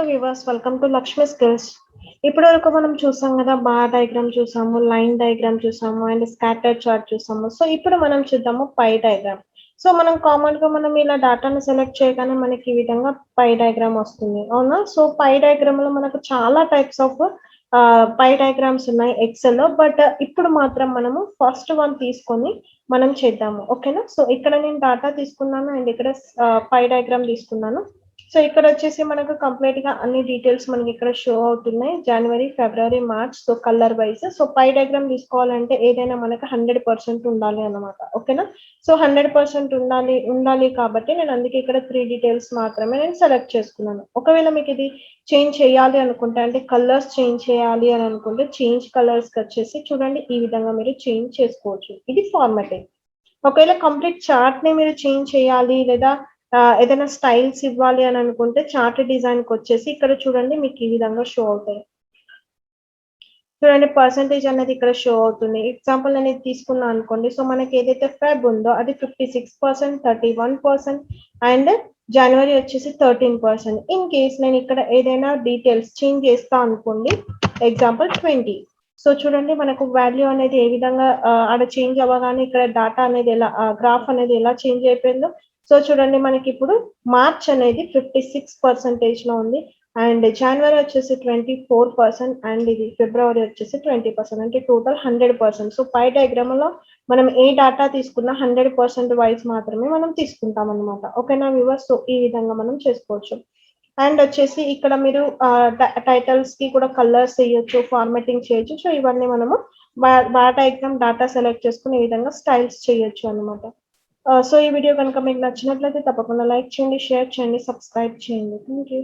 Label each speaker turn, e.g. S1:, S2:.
S1: Hello viewers, welcome to Lakshmi skills. ఇప్పటివరకు మనం చూసాం కదా, బార్ డయాగ్రామ్ చూసాము, లైన్ డయాగ్రామ్ చూసాము అండ్ స్కాటర్ చార్ట్ చూసాము. సో ఇప్పుడు మనం చూద్దాము పై డయాగ్రామ్. సో మనం కామన్ గా ఇలా డాటాను సెలెక్ట్ చేయగానే మనకి ఈ విధంగా పై డయాగ్రామ్ వస్తుంది, అవునా? సో పై డయాగ్రామ్ లో మనకు చాలా టైప్స్ ఆఫ్ పై డయాగ్రామ్స్ ఉన్నాయి ఎక్సెల్ లో. బట్ ఇప్పుడు మాత్రం మనము ఫస్ట్ వన్ తీసుకొని మనం చేద్దాము, ఓకేనా? సో ఇక్కడ నేను డాటా తీసుకున్నాను అండ్ ఇక్కడ పై డయాగ్రామ్ తీసుకున్నాను. సో ఇక్కడ వచ్చేసి మనకు కంప్లీట్ గా అన్ని డీటెయిల్స్ మనకి ఇక్కడ షో అవుతున్నాయి, జనవరి, ఫిబ్రవరి, March. So colour wise. So pie diagram తీసుకోవాలంటే ఏదైనా మనకు 100% ఉండాలి అన్నమాట, ఓకేనా? సో 100% ఉండాలి కాబట్టి నేను అందుకే ఇక్కడ 3 డీటెయిల్స్ మాత్రమే నేను సెలెక్ట్ చేసుకున్నాను. ఒకవేళ మీకు ఇది చేంజ్ చేయాలి అనుకుంటే, అంటే కలర్స్ చేంజ్ చేయాలి అని అనుకుంటే, చేంజ్ కలర్స్ వచ్చేసి చూడండి, ఈ విధంగా మీరు చేంజ్ చేసుకోవచ్చు. ఇది ఫార్మాటింగ్. ఒకవేళ కంప్లీట్ చార్ట్ ని మీరు చేంజ్ చేయాలి లేదా ఏదైనా స్టైల్స్ ఇవ్వాలి అని అనుకుంటే, చార్ట్ డిజైన్ కి వచ్చేసి ఇక్కడ చూడండి, మీకు ఈ విధంగా షో అవుతాయి. చూడండి, పర్సంటేజ్ అనేది ఇక్కడ షో అవుతుంది. ఎగ్జాంపుల్ నేను ఇది తీసుకున్నా అనుకోండి. సో మనకి ఏదైతే ఫెబ్ ఉందో అది 56%, 31% అండ్ జనవరి వచ్చేసి 13%. ఇన్ కేస్ నేను ఇక్కడ ఏదైనా డీటెయిల్స్ చేంజ్ చేస్తా అనుకోండి, ఎగ్జాంపుల్ 20. సో చూడండి, మనకు వాల్యూ అనేది ఏ విధంగా ఆడ చేంజ్ అవ్వగానే ఇక్కడ డాటా అనేది ఎలా, గ్రాఫ్ అనేది ఎలా చేంజ్ అయిపోయిందో. సో చూడండి, మనకి ఇప్పుడు మార్చ్ అనేది 56% లో ఉంది అండ్ జనవరి వచ్చేసి 24% అండ్ ఇది ఫిబ్రవరి వచ్చేసి 20%, అంటే టోటల్ 100%. సో పై డయాగ్రామ్ లో మనం ఏ డాటా తీసుకున్నా 100% వైజ్ మాత్రమే మనం తీసుకుంటాం అనమాట, ఓకేనా వ్యూవర్స్? సో ఈ విధంగా మనం చేసుకోవచ్చు. అండ్ వచ్చేసి ఇక్కడ మీరు టైటిల్స్ కి కూడా కలర్స్ చేయొచ్చు, ఫార్మాటింగ్ చేయొచ్చు. సో ఇవన్నీ మనము బార్ డయాగ్రామ్ డాటా సెలెక్ట్ చేసుకుని ఈ విధంగా స్టైల్స్ చేయొచ్చు అనమాట. సో ఈ వీడియో కనుక మీకు నచ్చినట్లయితే తప్పకుండా లైక్ చేయండి, షేర్ చేయండి, సబ్స్క్రైబ్ చేయండి. Thank you.